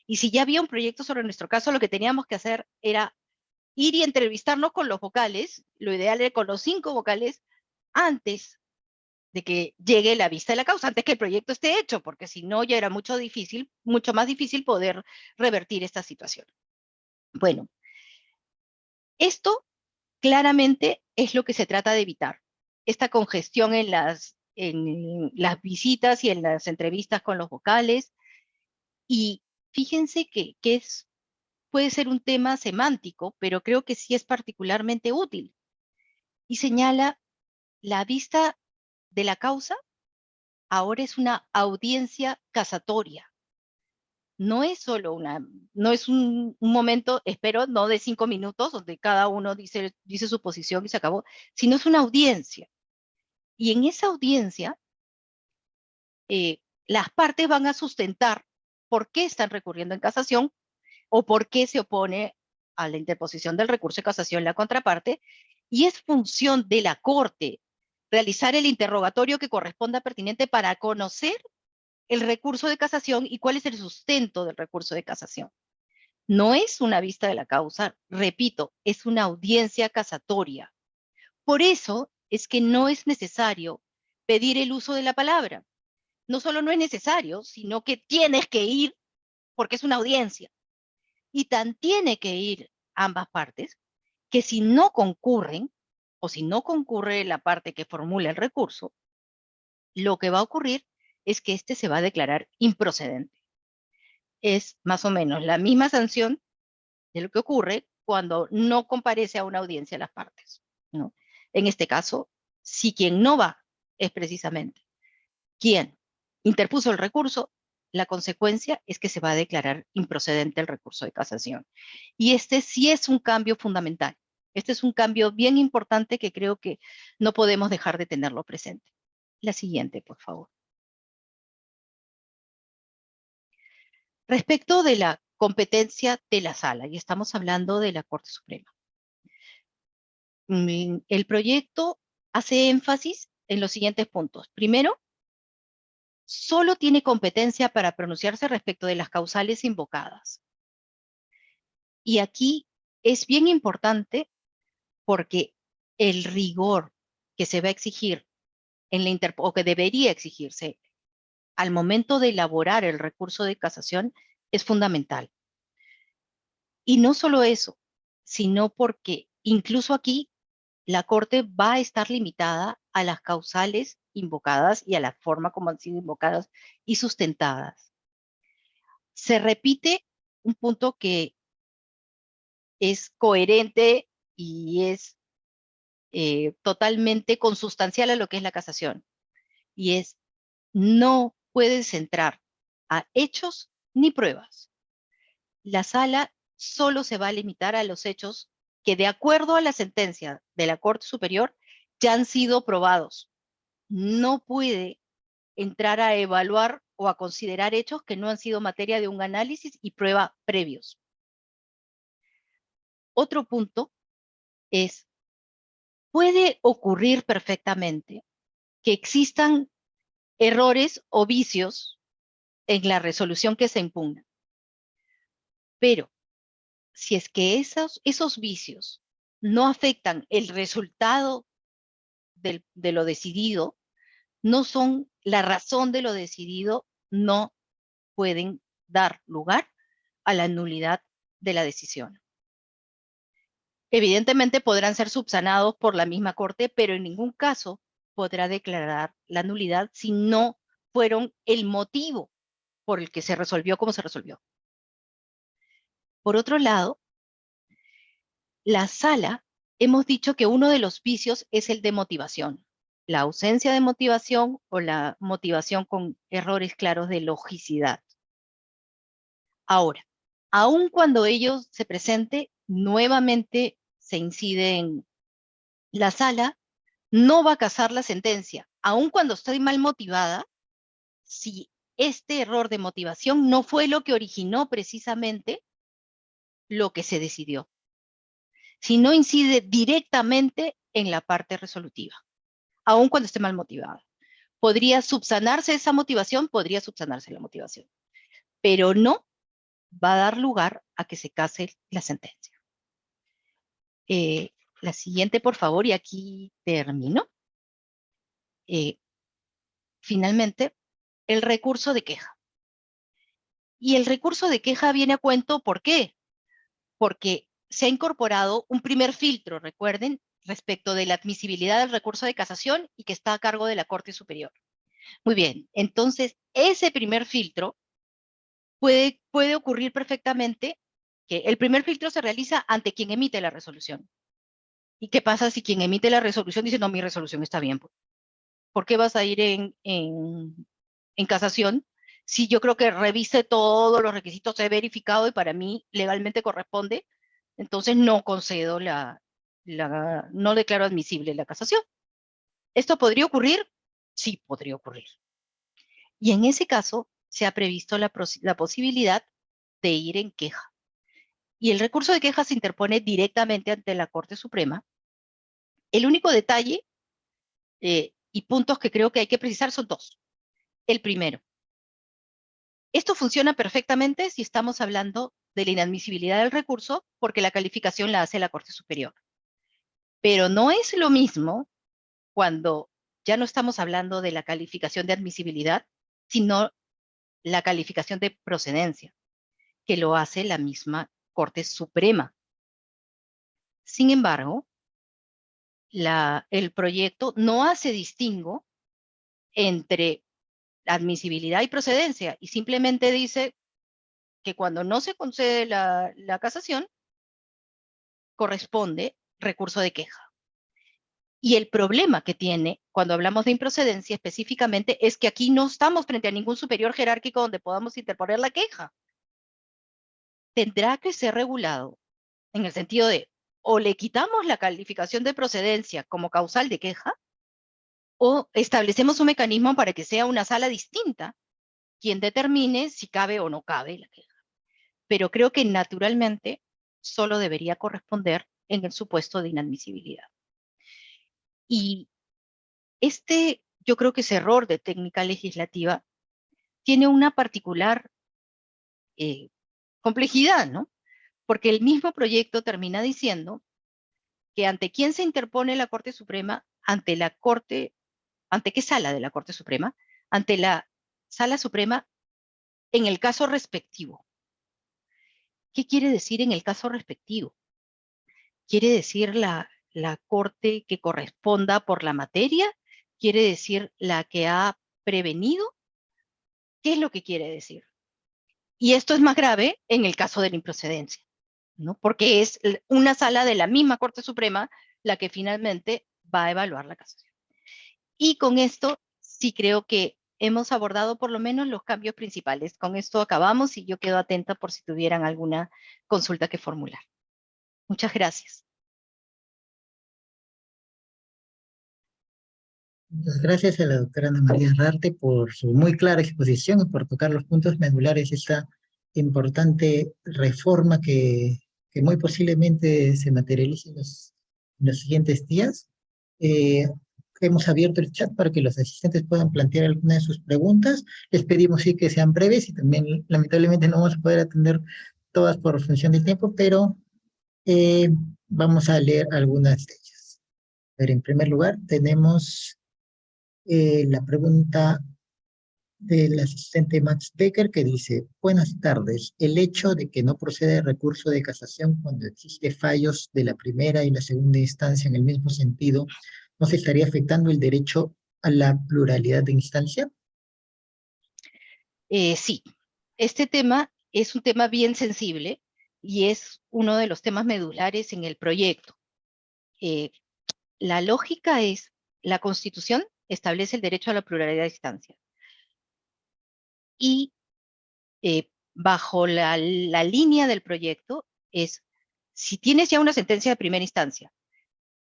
Y si ya había un proyecto sobre nuestro caso, lo que teníamos que hacer era ir y entrevistarnos con los vocales, lo ideal era con los 5 vocales, antes de que llegue la vista de la causa, antes que el proyecto esté hecho, porque si no ya era mucho más difícil poder revertir esta situación. Bueno, esto claramente es lo que se trata de evitar, esta congestión en las visitas y en las entrevistas con los vocales, y fíjense que puede ser un tema semántico, pero creo que sí es particularmente útil, y señala la vista de la causa ahora es una audiencia casatoria. No es solo no es un momento, espero, no de 5 minutos, donde cada uno dice su posición y se acabó, sino es una audiencia. Y en esa audiencia, las partes van a sustentar por qué están recurriendo en casación o por qué se opone a la interposición del recurso de casación la contraparte, y es función de la Corte realizar el interrogatorio que corresponda pertinente para conocer el recurso de casación y cuál es el sustento del recurso de casación. No es una vista de la causa, repito, es una audiencia casatoria. Por eso es que no es necesario pedir el uso de la palabra. No solo no es necesario, sino que tienes que ir porque es una audiencia. Y tan tiene que ir ambas partes que si no concurren, o si no concurre la parte que formula el recurso, lo que va a ocurrir es que este se va a declarar improcedente. Es más o menos la misma sanción de lo que ocurre cuando no comparece a una audiencia las partes, ¿no? En este caso, si quien no va es precisamente quien interpuso el recurso, la consecuencia es que se va a declarar improcedente el recurso de casación. Y este sí es un cambio fundamental. Este es un cambio bien importante que creo que no podemos dejar de tenerlo presente. La siguiente, por favor. Respecto de la competencia de la sala, y estamos hablando de la Corte Suprema. El proyecto hace énfasis en los siguientes puntos. Primero, solo tiene competencia para pronunciarse respecto de las causales invocadas. Y aquí es bien importante porque el rigor que se va a exigir o que debería exigirse al momento de elaborar el recurso de casación es fundamental. Y no solo eso, sino porque incluso aquí la Corte va a estar limitada a las causales invocadas y a la forma como han sido invocadas y sustentadas. Se repite un punto que es coherente y es totalmente consustancial a lo que es la casación, y es no puedes entrar a hechos ni pruebas. La sala solo se va a limitar a los hechos que, de acuerdo a la sentencia de la Corte Superior, ya han sido probados. No puede entrar a evaluar o a considerar hechos que no han sido materia de un análisis y prueba previos. Otro punto es, puede ocurrir perfectamente que existan errores o vicios en la resolución que se impugna, pero si es que esos vicios no afectan el resultado de lo decidido, no son la razón de lo decidido, no pueden dar lugar a la nulidad de la decisión. Evidentemente podrán ser subsanados por la misma Corte, pero en ningún caso podrá declarar la nulidad si no fueron el motivo por el que se resolvió como se resolvió. Por otro lado, la sala, hemos dicho que uno de los vicios es el de motivación, la ausencia de motivación o la motivación con errores claros de logicidad. Ahora, aun cuando ello se presente, nuevamente se incide en la sala, no va a casar la sentencia, aun cuando estoy mal motivada, si este error de motivación no fue lo que originó precisamente lo que se decidió, sino incide directamente en la parte resolutiva, aun cuando esté mal motivada. ¿Podría subsanarse esa motivación? Podría subsanarse la motivación, pero no va a dar lugar a que se case la sentencia. La siguiente, por favor, y aquí termino. Finalmente, el recurso de queja. Y el recurso de queja viene a cuento, ¿por qué? Porque se ha incorporado un primer filtro, recuerden, respecto de la admisibilidad del recurso de casación y que está a cargo de la Corte Superior. Muy bien, entonces ese primer filtro puede ocurrir perfectamente que el primer filtro se realiza ante quien emite la resolución. ¿Y qué pasa si quien emite la resolución dice, no, mi resolución está bien? ¿Por qué vas a ir en casación si yo creo que revise todos los requisitos, he verificado y para mí legalmente corresponde? Entonces no concedo no declaro admisible la casación. ¿Esto podría ocurrir? Sí, podría ocurrir. Y en ese caso se ha previsto la posibilidad de ir en queja. Y el recurso de queja se interpone directamente ante la Corte Suprema. El único detalle y puntos que creo que hay que precisar son dos. El primero, esto funciona perfectamente si estamos hablando de la inadmisibilidad del recurso porque la calificación la hace la Corte Superior. Pero no es lo mismo cuando ya no estamos hablando de la calificación de admisibilidad, sino la calificación de procedencia, que lo hace la misma Corte Suprema. Sin embargo, el proyecto no hace distingo entre admisibilidad y procedencia y simplemente dice que cuando no se concede la casación, corresponde recurso de queja. Y el problema que tiene cuando hablamos de improcedencia específicamente es que aquí no estamos frente a ningún superior jerárquico donde podamos interponer la queja. Tendrá que ser regulado en el sentido de o le quitamos la calificación de procedencia como causal de queja o establecemos un mecanismo para que sea una sala distinta quien determine si cabe o no cabe la queja. Pero creo que naturalmente solo debería corresponder en el supuesto de inadmisibilidad. Y yo creo que ese error de técnica legislativa tiene una particular complejidad, ¿no? Porque el mismo proyecto termina diciendo que ante quién se interpone la Corte Suprema, ¿ante qué sala de la Corte Suprema? Ante la Sala Suprema en el caso respectivo. ¿Qué quiere decir en el caso respectivo? ¿Quiere decir la Corte que corresponda por la materia? ¿Quiere decir la que ha prevenido? ¿Qué es lo que quiere decir? Y esto es más grave en el caso de la improcedencia, ¿no? Porque es una sala de la misma Corte Suprema la que finalmente va a evaluar la casación. Y con esto sí creo que hemos abordado por lo menos los cambios principales. Con esto acabamos y yo quedo atenta por si tuvieran alguna consulta que formular. Muchas gracias. Muchas gracias a la doctora Ana María Rarte por su muy clara exposición y por tocar los puntos medulares de esta importante reforma que muy posiblemente se materialice en los siguientes días. Eh, Hemos abierto el chat para que los asistentes puedan plantear algunas de sus preguntas. Les pedimos sí que sean breves y también lamentablemente no vamos a poder atender todas por función de tiempo, pero eh, vamos a leer algunas de ellas. A ver, en primer lugar tenemos la pregunta del asistente Max Becker que dice, buenas tardes, el hecho de que no procede el recurso de casación cuando existe fallos de la primera y la segunda instancia en el mismo sentido, ¿no se estaría afectando el derecho a la pluralidad de instancia? Sí, este tema es un tema bien sensible y es uno de los temas medulares en el proyecto. Eh, la lógica es, la Constitución establece el derecho a la pluralidad de instancias y bajo la línea del proyecto es, si tienes ya una sentencia de primera instancia,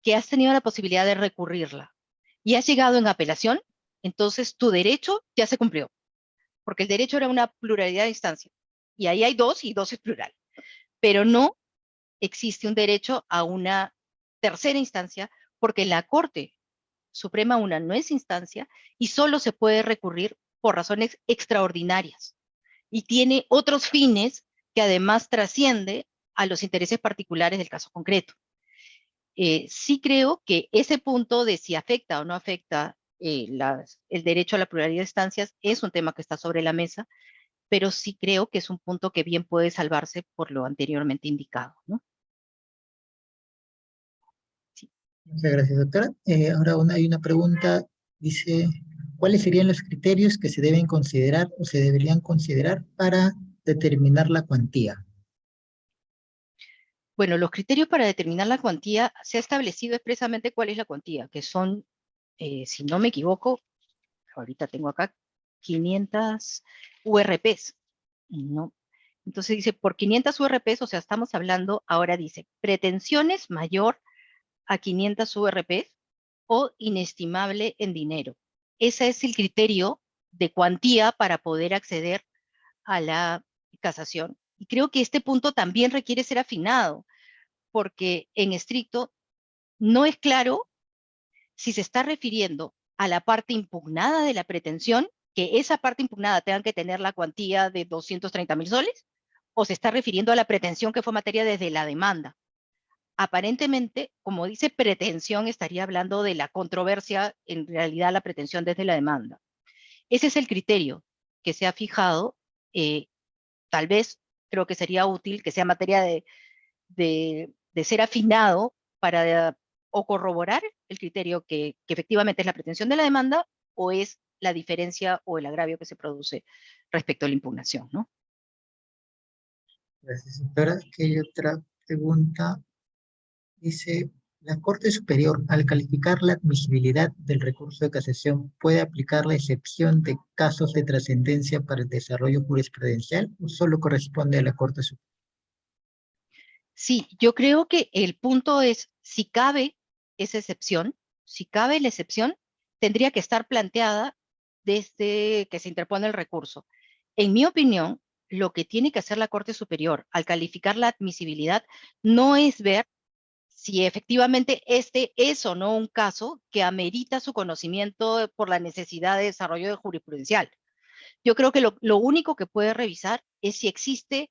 que has tenido la posibilidad de recurrirla y has llegado en apelación, entonces tu derecho ya se cumplió, porque el derecho era una pluralidad de instancias. Y ahí hay dos y dos es plural. Pero no existe un derecho a una tercera instancia porque la Corte Suprema una no es instancia y solo se puede recurrir por razones extraordinarias y tiene otros fines que además trasciende a los intereses particulares del caso concreto. Sí creo que ese punto de si afecta o no afecta el derecho a la pluralidad de instancias es un tema que está sobre la mesa, pero sí creo que es un punto que bien puede salvarse por lo anteriormente indicado, ¿no? Sí. Muchas gracias, doctora. Ahora hay una pregunta, dice, ¿cuáles serían los criterios que se deben considerar o se deberían considerar para determinar la cuantía? Bueno, los criterios para determinar la cuantía, se ha establecido expresamente cuál es la cuantía, que son, si no me equivoco, ahorita tengo acá 500 URPs, ¿no? Entonces dice, por 500 URPs, o sea, estamos hablando, ahora dice, pretensiones mayor a 500 URPs o inestimable en dinero. Ese es el criterio de cuantía para poder acceder a la casación. Y creo que este punto también requiere ser afinado, porque en estricto no es claro si se está refiriendo a la parte impugnada de la pretensión, que esa parte impugnada tenga que tener la cuantía de 230.000 soles, o se está refiriendo a la pretensión que fue materia desde la demanda. Aparentemente, como dice pretensión, estaría hablando de la controversia, en realidad la pretensión desde la demanda. Ese es el criterio que se ha fijado. eh, Tal vez creo que sería útil que sea materia de ser afinado para o corroborar el criterio que efectivamente es la pretensión de la demanda o es la diferencia o el agravio que se produce respecto a la impugnación, ¿no? Gracias, doctora. Aquí hay otra pregunta. Dice, la Corte Superior, al calificar la admisibilidad del recurso de casación, ¿puede aplicar la excepción de casos de trascendencia para el desarrollo jurisprudencial o solo corresponde a la Corte Superior? Sí, yo creo que el punto es, si cabe esa excepción, si cabe la excepción, tendría que estar planteada desde que se interpone el recurso. En mi opinión, lo que tiene que hacer la Corte Superior al calificar la admisibilidad no es ver si efectivamente este es o no un caso que amerita su conocimiento por la necesidad de desarrollo jurisprudencial. Yo creo que lo único que puede revisar es si existe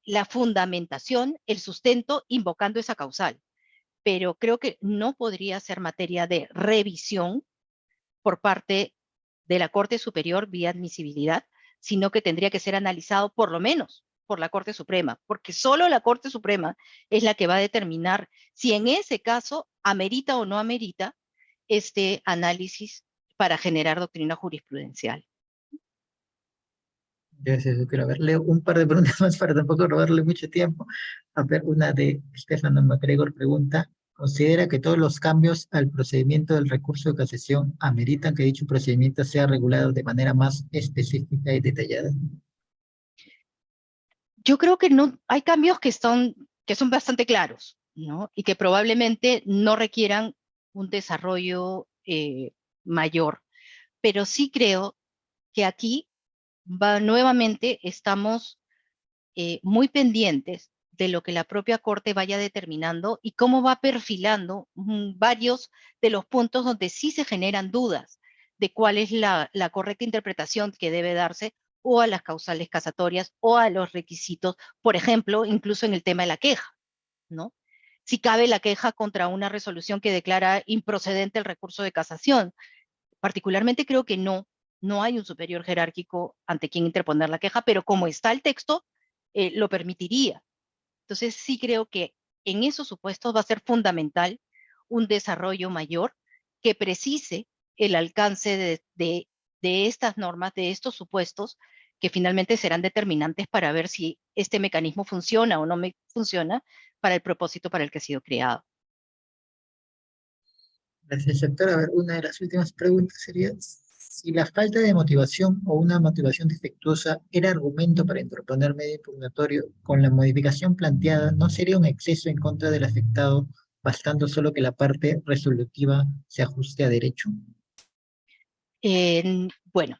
la fundamentación, el sustento invocando esa causal, pero creo que no podría ser materia de revisión por parte de la Corte Superior vía admisibilidad, sino que tendría que ser analizado por lo menos por la Corte Suprema, porque solo la Corte Suprema es la que va a determinar si en ese caso amerita o no amerita este análisis para generar doctrina jurisprudencial. Gracias, doctora. A ver, leo un par de preguntas más para tampoco robarle mucho tiempo. A ver, una de Stefano MacGregor pregunta, ¿considera que todos los cambios al procedimiento del recurso de casación ameritan que dicho procedimiento sea regulado de manera más específica y detallada? Yo creo que no, hay cambios que son bastante claros, ¿no? Y que probablemente no requieran un desarrollo mayor. Pero sí creo que aquí nuevamente estamos muy pendientes de lo que la propia Corte vaya determinando y cómo va perfilando varios de los puntos donde sí se generan dudas de cuál es la correcta interpretación que debe darse o a las causales casatorias o a los requisitos, por ejemplo, incluso en el tema de la queja, ¿no? Si cabe la queja contra una resolución que declara improcedente el recurso de casación. Particularmente creo que no, no hay un superior jerárquico ante quien interponer la queja, pero como está el texto, lo permitiría. Entonces sí creo que en esos supuestos va a ser fundamental un desarrollo mayor que precise el alcance de estas normas, de estos supuestos, que finalmente serán determinantes para ver si este mecanismo funciona o no funciona para el propósito para el que ha sido creado. Gracias, doctor. A ver, una de las últimas preguntas sería si la falta de motivación o una motivación defectuosa era argumento para interponer medio impugnatorio, con la modificación planteada, ¿no sería un exceso en contra del afectado, bastando solo que la parte resolutiva se ajuste a derecho? Bueno,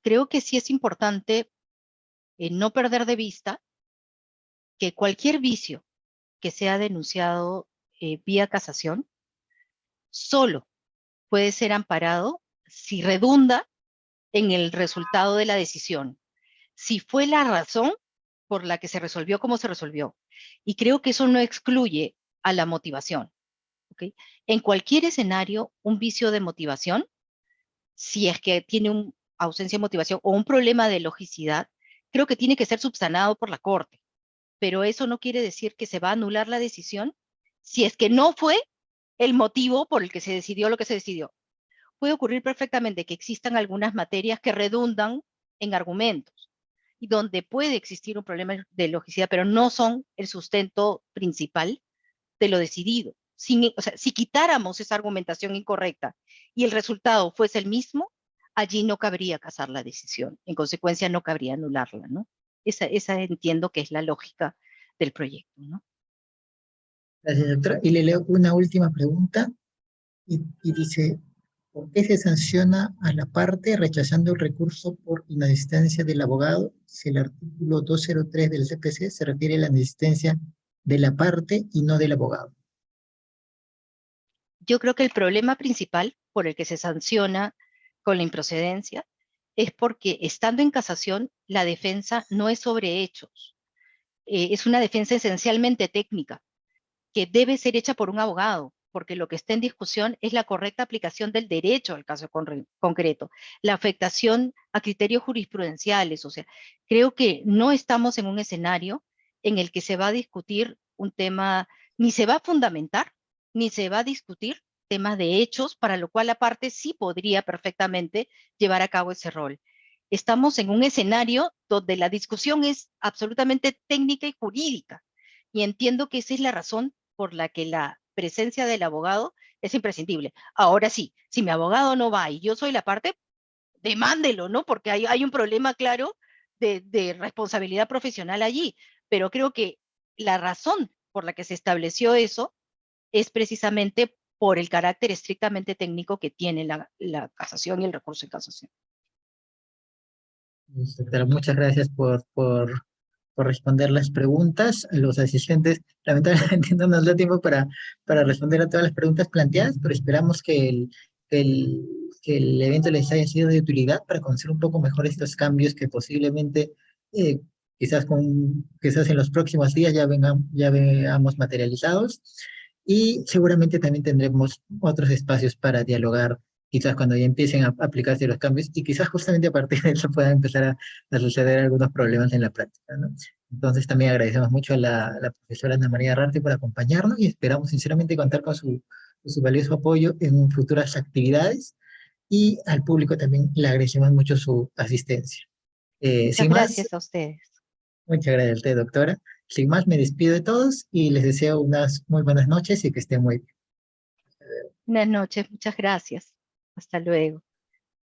creo que sí es importante no perder de vista que cualquier vicio que sea denunciado vía casación solo puede ser amparado si redunda en el resultado de la decisión, si fue la razón por la que se resolvió como se resolvió. Y creo que eso no excluye a la motivación. ¿Okay? En cualquier escenario, un vicio de motivación, si es que tiene una ausencia de motivación o un problema de logicidad, creo que tiene que ser subsanado por la Corte. Pero eso no quiere decir que se va a anular la decisión si es que no fue el motivo por el que se decidió lo que se decidió. Puede ocurrir perfectamente que existan algunas materias que redundan en argumentos y donde puede existir un problema de logicidad, pero no son el sustento principal de lo decidido. O sea, si quitáramos esa argumentación incorrecta y el resultado fuese el mismo, allí no cabría casar la decisión. En consecuencia, no cabría anularla, ¿no? Esa entiendo que es la lógica del proyecto, ¿no? Gracias, doctora. Y le leo una última pregunta y dice, ¿por qué se sanciona a la parte rechazando el recurso por inasistencia del abogado si el artículo 203 del CPC se refiere a la inasistencia de la parte y no del abogado? Yo creo que el problema principal por el que se sanciona con la improcedencia es porque estando en casación, la defensa no es sobre hechos. Es una defensa esencialmente técnica que debe ser hecha por un abogado, porque lo que está en discusión es la correcta aplicación del derecho al caso concreto, la afectación a criterios jurisprudenciales. O sea, creo que no estamos en un escenario en el que se va a discutir un tema, ni se va a fundamentar, ni se va a discutir temas de hechos, para lo cual la parte sí podría perfectamente llevar a cabo ese rol. Estamos en un escenario donde la discusión es absolutamente técnica y jurídica, y entiendo que esa es la razón por la que la presencia del abogado es imprescindible. Ahora sí, si mi abogado no va y yo soy la parte, demándelo, ¿no? Porque hay un problema claro de responsabilidad profesional allí. Pero creo que la razón por la que se estableció eso es precisamente por el carácter estrictamente técnico que tiene la casación y el recurso de casación. Doctora, muchas gracias por responder las preguntas. Los asistentes, lamentablemente no nos da tiempo para responder a todas las preguntas planteadas, pero esperamos que el evento les haya sido de utilidad para conocer un poco mejor estos cambios que posiblemente, eh, quizás en los próximos días ya veamos materializados. Y seguramente también tendremos otros espacios para dialogar, quizás cuando ya empiecen a aplicarse los cambios y quizás justamente a partir de eso puedan empezar a suceder algunos problemas en la práctica, ¿no? Entonces también agradecemos mucho a la profesora Ana María Arrarte por acompañarnos y esperamos sinceramente contar con su valioso apoyo en futuras actividades y al público también le agradecemos mucho su asistencia. Muchas Sin más, gracias a ustedes. muchas gracias a usted, doctora. Sin más, me despido de todos y les deseo unas muy buenas noches y que estén muy bien. Buenas noches, muchas gracias. Hasta luego.